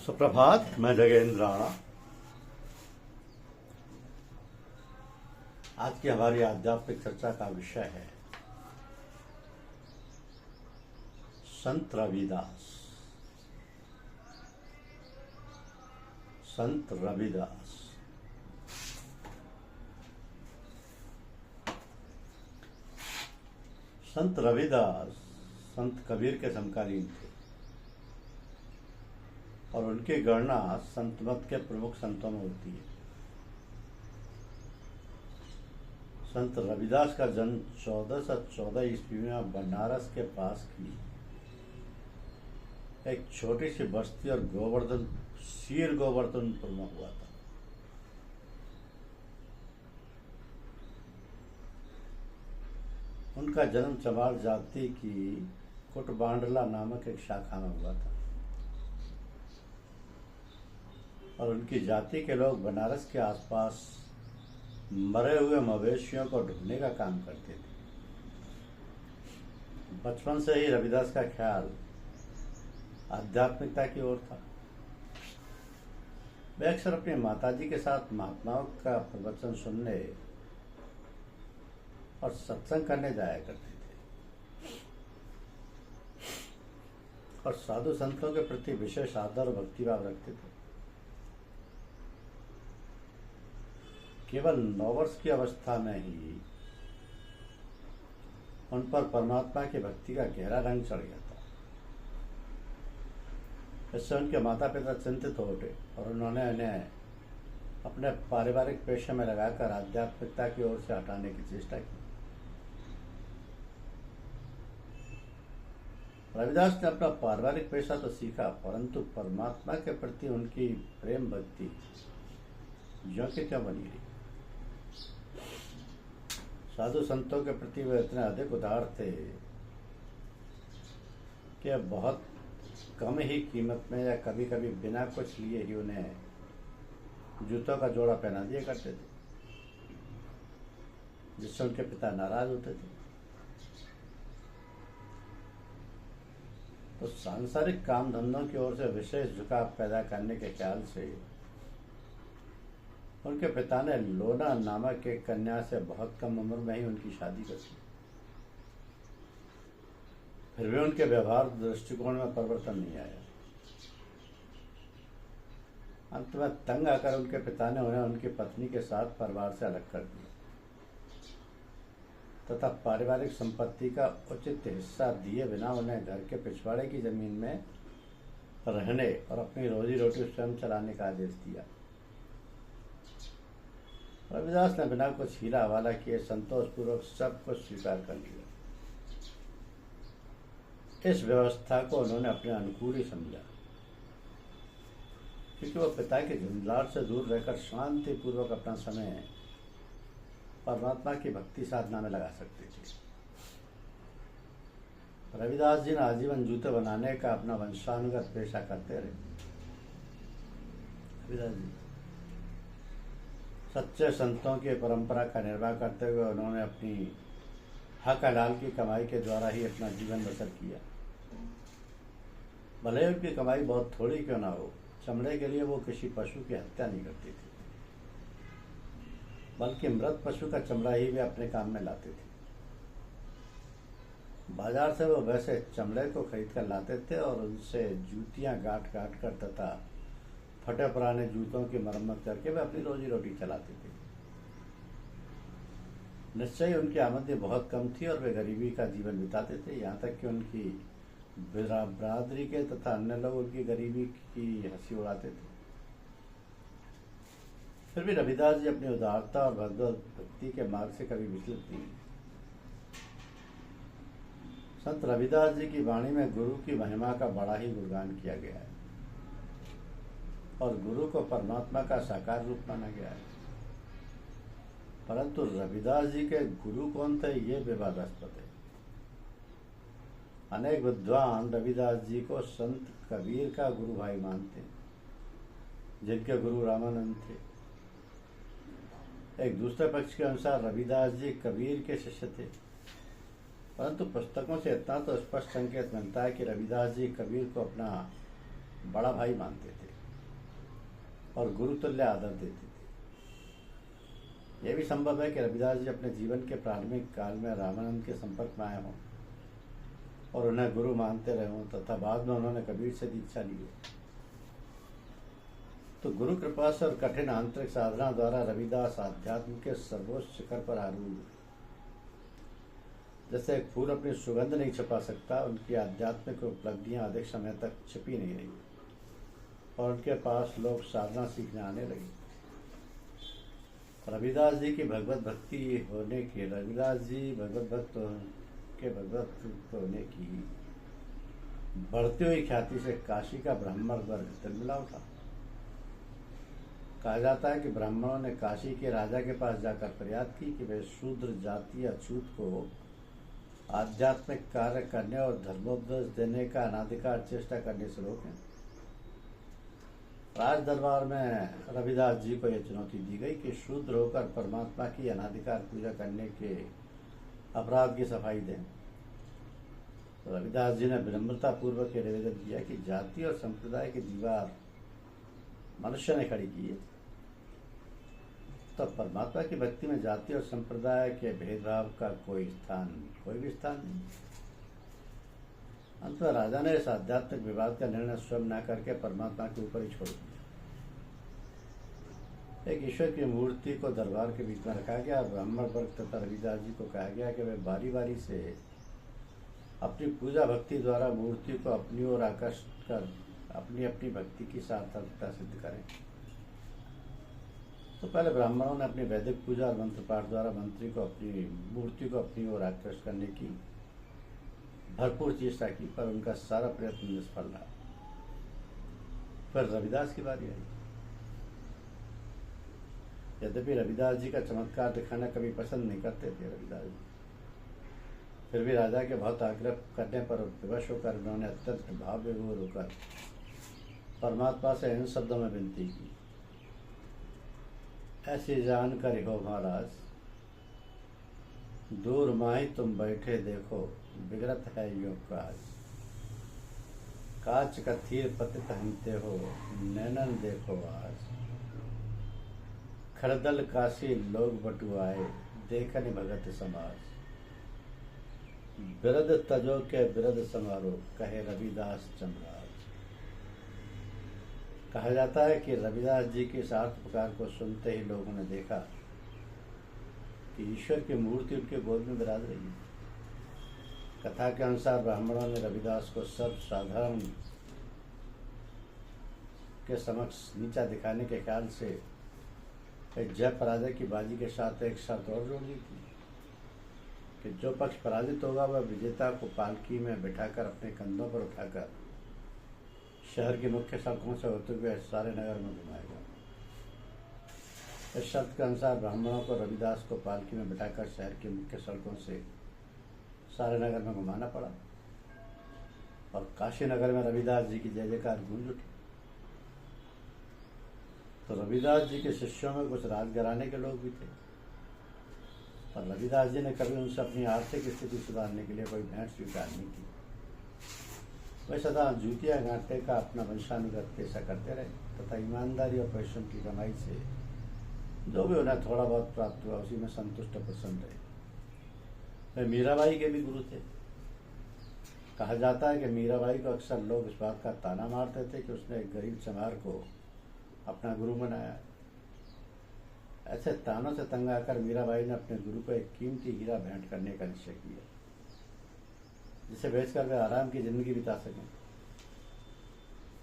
सुप्रभात। मैं जगेंद्र। आज की हमारी आध्यात्मिक चर्चा का विषय है संत रविदास। संत रविदास संत रविदास संत कबीर के समकालीन थे और उनकी गणना संत मत के प्रमुख संतों में होती है। संत रविदास का जन्म 1414 ईस्वी में बनारस के पास की एक छोटी सी बस्ती और गोवर्धनपुर में हुआ था। उनका जन्म चमार जाति की कुटबांडला नामक एक शाखा में हुआ था और उनकी जाति के लोग बनारस के आसपास मरे हुए मवेशियों को ढूंढने का काम करते थे। बचपन से ही रविदास का ख्याल आध्यात्मिकता की ओर था। वे अक्सर अपनी माताजी के साथ महात्माओं का प्रवचन सुनने और सत्संग करने जाया करते थे और साधु संतों के प्रति विशेष आदर और भक्तिभाव रखते थे। केवल 9 वर्ष की अवस्था में ही उन पर परमात्मा की भक्ति का गहरा रंग चढ़ गया था। इससे उनके माता पिता चिंतित हो उठे और उन्होंने उन्हें अपने पारिवारिक पेशे में लगाकर आध्यात्मिकता की ओर से हटाने की चेष्टा की। रविदास ने अपना पारिवारिक पेशा तो सीखा, परंतु परमात्मा के प्रति उनकी प्रेम भक्ति ज्यों की त्यों बनी रही। साधु संतों के प्रति वे इतने अधिक उदार थे कि बहुत कम ही कीमत में या कभी कभी बिना कुछ लिए ही उन्हें जूतों का जोड़ा पहना दिया करते थे, जिससे उनके पिता नाराज होते थे। तो सांसारिक काम धंधों की ओर से विशेष झुकाव पैदा करने के ख्याल से उनके पिता ने लोना नामक एक कन्या से बहुत कम उम्र में ही उनकी शादी कर दी। फिर भी उनके व्यवहार दृष्टिकोण में परिवर्तन नहीं आया। अंत में तंग आकर उनके पिता ने उन्हें उनकी पत्नी के साथ परिवार से अलग कर दिया तथा पारिवारिक संपत्ति का उचित हिस्सा दिए बिना उन्हें घर के पिछवाड़े की जमीन में रहने और अपनी रोजी रोटी स्वयं चलाने का आदेश दिया। रविदास ने बिना कुछ हीला हवाला किए संतोषपूर्वक सब कुछ स्वीकार कर लिया। इस व्यवस्था को उन्होंने अपने अनुकूल ही समझा, क्योंकि वो पिता के झुंझलाट से दूर रहकर शांतिपूर्वक अपना समय परमात्मा की भक्ति साधना में लगा सकते थे। रविदास जी ने आजीवन जूते बनाने का अपना वंशानुगत पेशा करते रहे। रविदास जी सच्चे संतों की परंपरा का निर्वाह करते हुए उन्होंने अपनी हक हलाल की कमाई के द्वारा ही अपना जीवन बसर किया। भले उनकी कमाई बहुत थोड़ी क्यों ना हो, चमड़े के लिए वो किसी पशु की हत्या नहीं करती थी, बल्कि मृत पशु का चमड़ा ही वे अपने काम में लाते थे। बाजार से वो वैसे चमड़े को खरीद कर लाते थे और उनसे जूतियां गांठ गांठ कर तथा फटे पुराने जूतों की मरम्मत करके वे अपनी रोजी रोटी चलाते थे। निश्चय ही उनकी आमदनी बहुत कम थी और वे गरीबी का जीवन बिताते थे। यहाँ तक कि उनकी बरादरी के तथा अन्य लोग उनकी गरीबी की हंसी उड़ाते थे। फिर भी रविदास जी अपनी उदारता और भगवत भक्ति के मार्ग से कभी विचलित नहीं। संत रविदास जी की वाणी में गुरु की महिमा का बड़ा ही गुणगान किया गया है और गुरु को परमात्मा का साकार रूप माना गया है। परंतु रविदास जी के गुरु कौन थे, ये विवादास्पद है। अनेक विद्वान रविदास जी को संत कबीर का गुरु भाई मानते हैं, जिनके गुरु रामानंद थे। एक दूसरे पक्ष के अनुसार रविदास जी कबीर के शिष्य थे, परंतु पुस्तकों से इतना तो स्पष्ट संकेत मिलता है कि रविदास जी कबीर को अपना बड़ा भाई मानते थे और गुरु तुल्य आदर देते थे। यह भी संभव है कि रविदास जी अपने जीवन के प्रारंभिक काल में रामानंद के संपर्क में आए हों और उन्हें गुरु मानते रहे हों तथा बाद में उन्होंने कबीर से दीक्षा ली हो। तो गुरु कृपा से और कठिन आंतरिक साधना द्वारा रविदास आध्यात्म के सर्वोच्च शिखर पर आरूढ़ हुए। जैसे एक फूल अपनी सुगंध नहीं छुपा सकता, उनकी आध्यात्मिक उपलब्धियां अधिक समय तक छिपी नहीं रही और उनके पास लोग साधना सीखने आने लगे। रविदास जी की भगवत भक्ति होने की होने की बढ़ती हुई ख्याति से काशी का ब्राह्मण वर्ग तिलमिला उठा। कहा जाता है कि ब्राह्मणों ने काशी के राजा के पास जाकर फरियाद की कि वे शूद्र जाति अछूत को आध्यात्मिक कार्य करने और धर्मोपदेश देने का अनाधिकार चेष्टा करने से रोकें। राज दरबार में रविदास जी को यह चुनौती दी गई कि शूद्र होकर परमात्मा की अनाधिकार पूजा करने के अपराध की सफाई दें। तो रविदास जी ने विनम्रता पूर्वक यह निवेदन किया कि जाति और संप्रदाय की दीवार मनुष्य ने खड़ी की है, तो परमात्मा की भक्ति में जाति और संप्रदाय के भेदभाव का कोई भी स्थान नहीं। अंत में राजा ने इस आध्यात्मिक विवाद का निर्णय स्वयं न करके परमात्मा के ऊपर ही छोड़ दिया। एक ईश्वर की मूर्ति को दरबार के बीच में रखा गया और ब्राह्मण वर्ग तथा रविदास जी को कहा गया कि वे बारी बारी से अपनी पूजा भक्ति द्वारा मूर्ति को अपनी ओर आकर्षित कर अपनी अपनी भक्ति की सार्थकता सिद्ध करें। तो पहले ब्राह्मणों ने अपनी वैदिक पूजा और मंत्र पाठ द्वारा मूर्ति को अपनी ओर आकर्षित करने की भरपूर चेष्टा की, पर उनका सारा प्रयत्न निष्फल रहा। फिर रविदास की बारी आई। यद्यपि रविदास जी का चमत्कार दिखाना कभी पसंद नहीं करते थे रविदास जी, फिर भी राजा के बहुत आग्रह करने पर विवश होकर उन्होंने अत्यंत भाव विभोर होकर परमात्मा से इन शब्दों में विनती की, ऐसी जानकर हो महाराज, दूर माही तुम बैठे देखो, बिगड़त है योग काज, काच कथीर पतित हंते हो, नैनन देखो आज, खरदल काशी लोग बटुआए, देखन भगत समाज, बिरद तजो के बिरद समारोह, कहे रविदास चमराज। कहा जाता है कि रविदास जी के इस आर्त पुकार को सुनते ही लोगों ने देखा कि ईश्वर की मूर्ति उनके गोद में विराज रही है। कथा के अनुसार ब्राह्मणों ने रविदास को सर्वसाधारण के समक्ष नीचा दिखाने के ख्याल से एक जय पराजय की बाजी के साथ एक शर्त और जोड़ दी थी कि जो पक्ष पराजित होगा वह विजेता को पालकी में बिठाकर अपने कंधों पर उठाकर शहर की मुख्य सड़कों से होते हुए सारे नगर में घुमाएगा। इस शर्त के अनुसार ब्राह्मणों को रविदास को पालकी में बिठाकर शहर की मुख्य सड़कों से सारे नगर में घुमाना पड़ा और काशी नगर में रविदास जी की जय जयकार गूंज उठी। तो रविदास जी के शिष्यों में कुछ राजघराने के लोग भी थे, पर रविदास जी ने कभी उनसे अपनी आर्थिक स्थिति सुधारने के लिए कोई भेंट स्वीकार नहीं की। वे सदा जूतियाँ गांठने का अपना वंशानुगत पेशा करते रहे तथा ईमानदारी और परिश्रम की कमाई से जो भी उन्हें थोड़ा बहुत प्राप्त हुआ उसी में संतुष्ट और प्रसन्न रहे। वे मीराबाई के भी गुरु थे। कहा जाता है कि मीराबाई को अक्सर लोग इस बात का ताना मारते थे कि उसने एक गरीब चमार को अपना गुरु बनाया। ऐसे तानों से तंग आकर मीराबाई ने अपने गुरु को एक कीमती हीरा भेंट करने का निश्चय किया, जिसे बेचकर वे आराम की जिंदगी बिता सकें।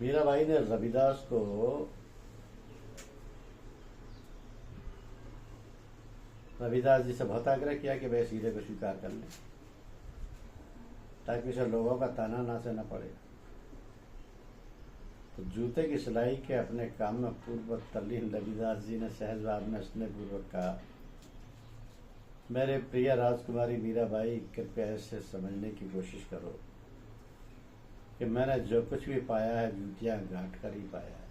मीराबाई ने रविदास को रविदास जी से बहुत आग्रह किया कि वे इस हीरे को स्वीकार कर लें ताकि उसे लोगों का ताना ना से न पड़े। तो जूते की सिलाई के अपने काम में पूर्व तल्लीन रविदास जी ने सहजवाद में स्नेहपूर्वक कहा, मेरे प्रिय राजकुमारी मीराबाई, कृपया इसे समझने की कोशिश करो कि मैंने जो कुछ भी पाया है जूतियाँ गांठ कर ही पाया है।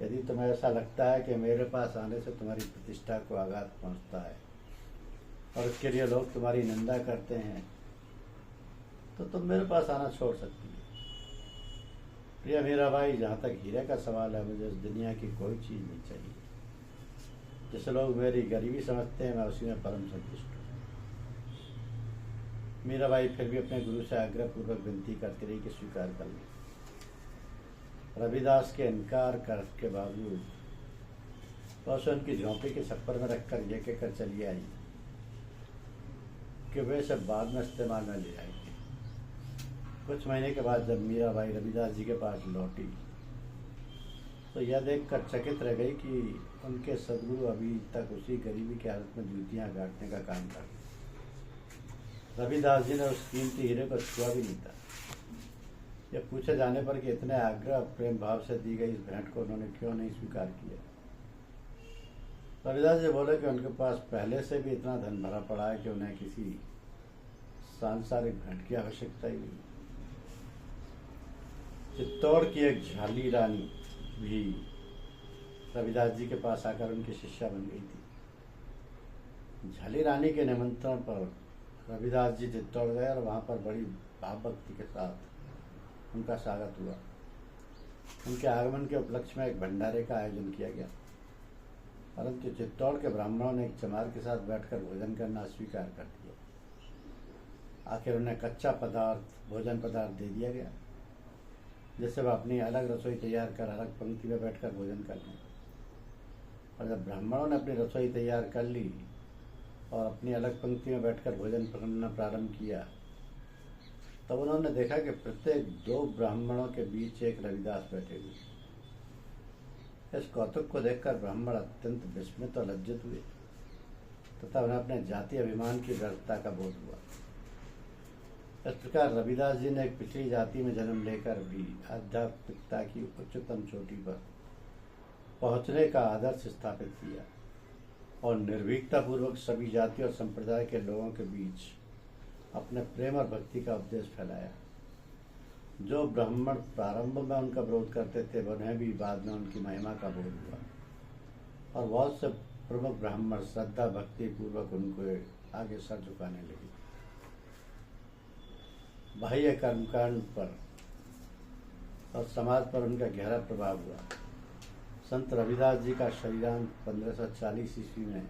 यदि तुम्हें ऐसा लगता है कि मेरे पास आने से तुम्हारी प्रतिष्ठा को आघात पहुंचता है और उसके लिए लोग तुम्हारी निंदा करते हैं, तो तुम मेरे पास आना छोड़ सकती है। प्रिय मेरा भाई, जहाँ तक हीरे का सवाल है, मुझे इस दुनिया की कोई चीज़ नहीं चाहिए। जिस लोग मेरी गरीबी समझते हैं, मैं उसी में परम संतुष्ट हूँ। मेरा भाई फिर भी अपने गुरु से आग्रहपूर्वक विनती करती रही कि स्वीकार कर ले। रविदास के इनकार कर के बावजूद वह उसे उनकी झोंपड़ी के छप्पर में रखकर ये कहकर चली आई कि वे सब बाद में इस्तेमाल में ले आएंगे। कुछ महीने के बाद जब मीराबाई रविदास जी के पास लौटी तो यह देखकर चकित रह गई कि उनके सदगुरु अभी तक उसी गरीबी की हालत में जूतियाँ काटने का काम कर रहे। रविदास जी ने उस कीमती हीरे को छुआ भी नहीं था। यह पूछे जाने पर कि इतने आग्रह प्रेम भाव से दी गई इस भेंट को उन्होंने क्यों नहीं स्वीकार किया। रविदास जी बोले कि उनके पास पहले से भी इतना धन भरा पड़ा है कि उन्हें किसी सांसारिक भेंट की आवश्यकता ही नहीं। चित्तौड़ की एक झाली रानी भी रविदास जी के पास आकर उनकी शिष्या बन गई थी। झाली रानी के निमंत्रण पर रविदास जी चित्तौड़ गए और वहाँ पर बड़ी भावभक्ति के साथ उनका स्वागत हुआ। उनके आगमन के उपलक्ष्य में एक भंडारे का आयोजन किया गया, परंतु चित्तौड़ के ब्राह्मणों ने एक चमार के साथ बैठकर भोजन करना अस्वीकार कर दिया। आखिर उन्हें कच्चा भोजन पदार्थ दे दिया गया, जिससे वह अपनी अलग रसोई तैयार कर अलग पंक्ति में बैठकर भोजन कर लें। और जब ब्राह्मणों ने अपनी रसोई तैयार कर ली और अपनी अलग पंक्ति में बैठकर भोजन करना प्रारंभ किया, तब उन्होंने देखा कि प्रत्येक 2 ब्राह्मणों के बीच एक रविदास बैठे हुए। इस कौतुक को देखकर ब्राह्मण अत्यंत विस्मित और लज्जित हुए तथा उन्हें अपने जातीय अभिमान की व्यर्थता का बोध हुआ। इस प्रकार रविदास जी ने एक पिछड़ी जाति में जन्म लेकर भी आध्यात्मिकता की उच्चतम चोटी पर पहुंचने का आदर्श स्थापित किया और निर्भीकता पूर्वक सभी जाति और संप्रदाय के लोगों के बीच अपने प्रेम और भक्ति का उपदेश फैलाया। जो ब्राह्मण प्रारंभ में उनका विरोध करते थे, उन्हें भी बाद में उनकी महिमा का बोध हुआ और बहुत से प्रमुख ब्राह्मण श्रद्धा भक्ति पूर्वक उनको आगे सर झुकाने लगे। बाह्य कर्मकांड पर और समाज पर उनका गहरा प्रभाव हुआ। संत रविदास जी का शरीरांत 1540 ईस्वी में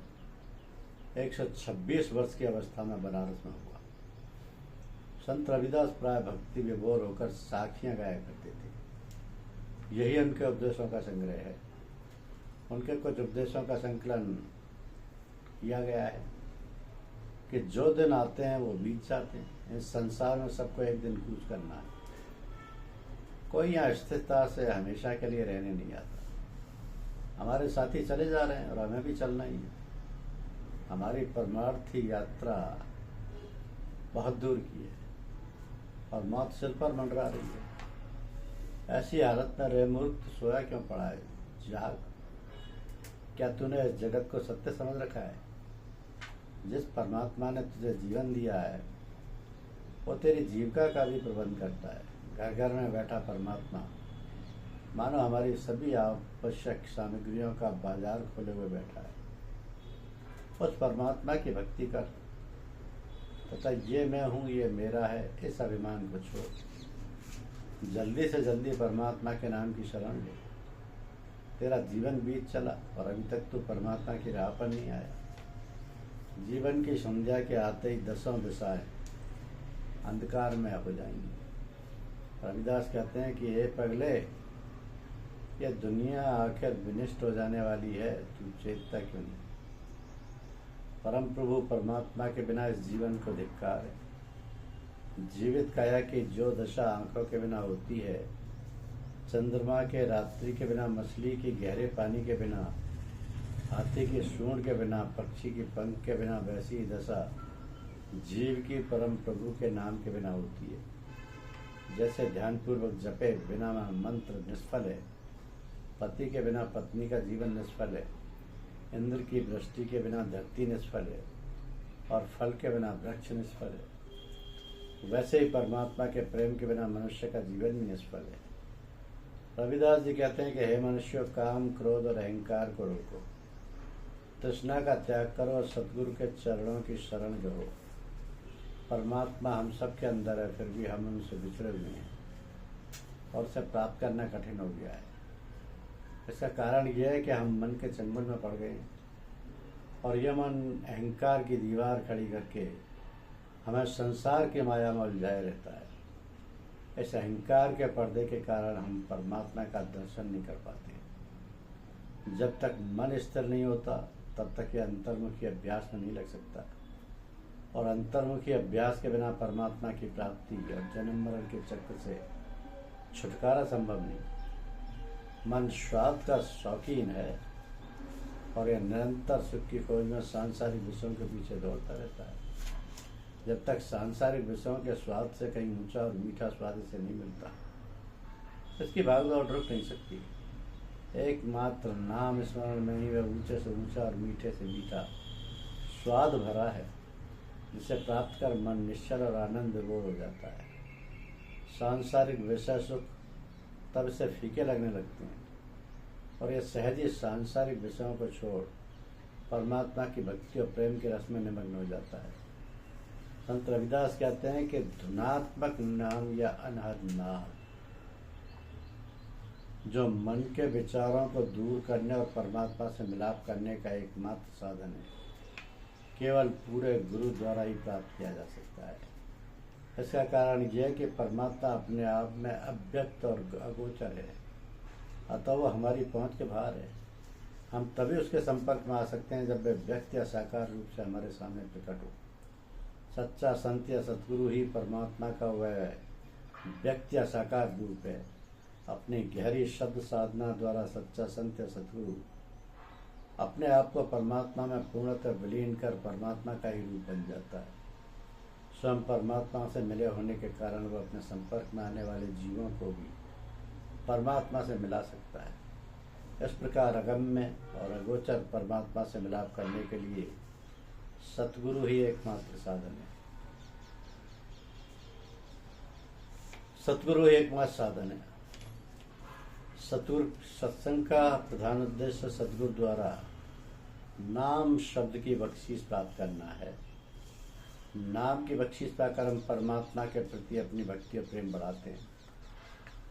126 वर्ष की अवस्था में बनारस में हुआ। संत रविदास प्राय भक्ति विभोर होकर साखियाँ गाया करते थे। यही उनके उपदेशों का संग्रह है। उनके कुछ उपदेशों का संकलन किया गया है कि जो दिन आते हैं वो बीत जाते हैं। इस संसार में सबको एक दिन कूच करना है। कोई यहाँ स्थिरता से हमेशा के लिए रहने नहीं आता। हमारे साथी चले जा रहे हैं और हमें भी चलना ही है। हमारी परमार्थी यात्रा बहुत दूर की है और मौत सिर पर मंडरा रही है। ऐसी हालत में रे मूर्ख, सोया क्यों पड़ा है? जाग। क्या तूने इस जगत को सत्य समझ रखा है? जिस परमात्मा ने तुझे जीवन दिया है वो तेरी जीविका का भी प्रबंध करता है। घर घर में बैठा परमात्मा मानो हमारी सभी आवश्यक सामग्रियों का बाजार खोले हुए बैठा है। उस परमात्मा की भक्ति कर तथा ये मैं हूँ, ये मेरा है, इस अभिमान को छोड़ जल्दी से जल्दी परमात्मा के नाम की शरण ले। तेरा जीवन बीत चला और अभी तक तू परमात्मा की राह पर नहीं आया। जीवन की संध्या के आते ही 10 दिशाएं अंधकार में हो जाएंगी। रविदास कहते हैं कि हे पगले, यह दुनिया आखिर विनिष्ट हो जाने वाली है, तू चेतता क्यों नहीं? परम प्रभु परमात्मा के बिना इस जीवन को धिक्कार है। जीवित काया की जो दशा आंखों के बिना होती है, चंद्रमा के रात्रि के बिना, मछली की गहरे पानी के बिना, हाथी की सूंड के बिना, पक्षी की पंख के बिना, वैसी ही दशा जीव की परम प्रभु के नाम के बिना होती है। जैसे ध्यानपूर्वक जपे बिना मंत्र निष्फल है, पति के बिना पत्नी का जीवन निष्फल है, इंद्र की दृष्टि के बिना धरती निष्फल है और फल के बिना वृक्ष निष्फल है, वैसे ही परमात्मा के प्रेम के बिना मनुष्य का जीवन भी निष्फल है। रविदास जी कहते हैं कि हे मनुष्यों, काम, क्रोध और अहंकार को रोको, तृष्णा का त्याग करो और सतगुरु के चरणों की शरण गो। परमात्मा हम सब के अंदर है, फिर भी हम उनसे बिछड़े हुए हैं। और उसे प्राप्त करना कठिन हो गया है। इसका कारण यह है कि हम मन के चंगुल में पड़ गए हैं और यह मन अहंकार की दीवार खड़ी करके हमें संसार की माया में उलझाए रहता है। इस अहंकार के पर्दे के कारण हम परमात्मा का दर्शन नहीं कर पाते। जब तक मन स्थिर नहीं होता तब तक यह अंतर्मुखी अभ्यास में नहीं लग सकता, और अंतर्मुखी अभ्यास के बिना परमात्मा की प्राप्ति और जन्म मरण के चक्र से छुटकारा संभव नहीं। मन स्वाद का शौकीन है और यह निरंतर सुख की खोज में सांसारिक विषयों के पीछे दौड़ता रहता है। जब तक सांसारिक विषयों के स्वाद से कहीं ऊंचा और मीठा स्वाद इसे नहीं मिलता, इसकी भागदौड़ रुक नहीं सकती। एकमात्र नाम स्मरण में ही वह ऊंचे से ऊंचा और मीठे से मीठा स्वाद भरा है, जिसे प्राप्त कर मन निश्चल और आनंद विभोर हो जाता है। सांसारिक विषय सुख तब इसे फीके लगने लगते हैं और यह सहज ही सांसारिक विषयों को छोड़ परमात्मा की भक्ति और प्रेम के रस में निमग्न हो जाता है। संत रविदास कहते हैं कि धुनात्मक नाम या अनहद नाम जो मन के विचारों को दूर करने और परमात्मा से मिलाप करने का एकमात्र साधन है, केवल पूरे गुरु द्वारा ही प्राप्त किया जा सकता है। इसका कारण यह है कि परमात्मा अपने आप में अव्यक्त और अगोचर है, अतः वह हमारी पहुंच के बाहर है। हम तभी उसके संपर्क में आ सकते हैं जब वे व्यक्त या साकार रूप से हमारे सामने प्रकट हो। सच्चा संत या सतगुरु ही परमात्मा का वह व्यक्त या साकार रूप है। अपनी गहरी शब्द साधना द्वारा सच्चा संत या सतगुरु अपने आप को परमात्मा में पूर्णतः विलीन कर परमात्मा का ही रूप बन जाता है। स्वयं परमात्मा से मिले होने के कारण वह अपने संपर्क में आने वाले जीवों को भी परमात्मा से मिला सकता है। इस प्रकार अगम्य और अगोचर परमात्मा से मिलाप करने के लिए सतगुरु ही एकमात्र साधन है। सतगुरु ही एकमात्र साधन है। सत्संग का प्रधान उद्देश्य सतगुरु द्वारा नाम शब्द की बख्शीश प्राप्त करना है। नाम की बख्शीश पाकर हम परमात्मा के प्रति अपनी भक्ति और प्रेम बढ़ाते हैं।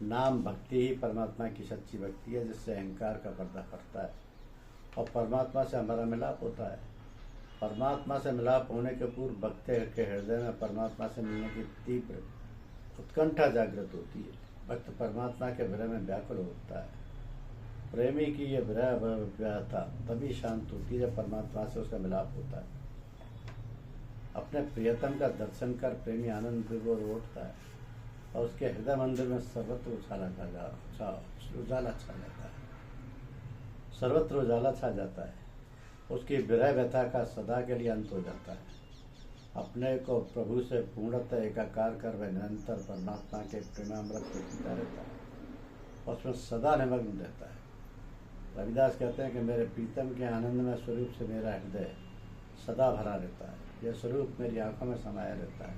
नाम भक्ति ही परमात्मा की सच्ची भक्ति है, जिससे अहंकार का पर्दा फटता है और परमात्मा से हमारा मिलाप होता है। परमात्मा से मिलाप होने के पूर्व भक्त के हृदय में परमात्मा से मिलने की तीव्र उत्कंठा जागृत होती है। भक्त परमात्मा के विरह में व्याकुल होता है। प्रेमी की यह विरह व्यथा तभी शांत होती है जब परमात्मा से उसका मिलाप होता है। अपने प्रियतम का दर्शन कर प्रेमी आनंद विभोर उठता है और उसके हृदय मंदिर में सर्वत्र उजाला छा जाता है। सर्वत्र उजाला छा जाता है। उसकी विरह व्यथा का सदा के लिए अंत हो जाता है। अपने को प्रभु से पूर्णतः एकाकार कर वह निरंतर परमात्मा के प्रेमामृत को पीता रहता है, उसमें सदा निमग्न रहता है। रविदास कहते हैं कि मेरे प्रीतम के आनंद में स्वरूप से मेरा हृदय सदा भरा रहता है। यह स्वरूप मेरी आंखों में समाया रहता है।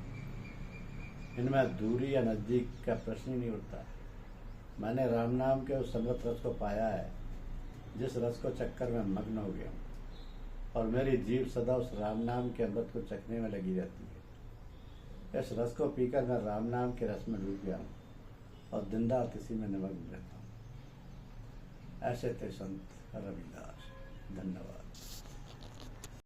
इनमें दूरी या नज़दीक का प्रश्न ही नहीं उठता। मैंने राम नाम के उस अमृत रस को पाया है जिस रस को चक्कर में मग्न हो गया हूँ, और मेरी जीभ सदा उस राम नाम के अमृत को चखने में लगी रहती है। इस रस को पीकर मैं राम नाम के रस में डूब गया हूँ और दिन रात इसी में निमग्न रहता हूँ। ऐसे थे संत रविदास। धन्यवाद।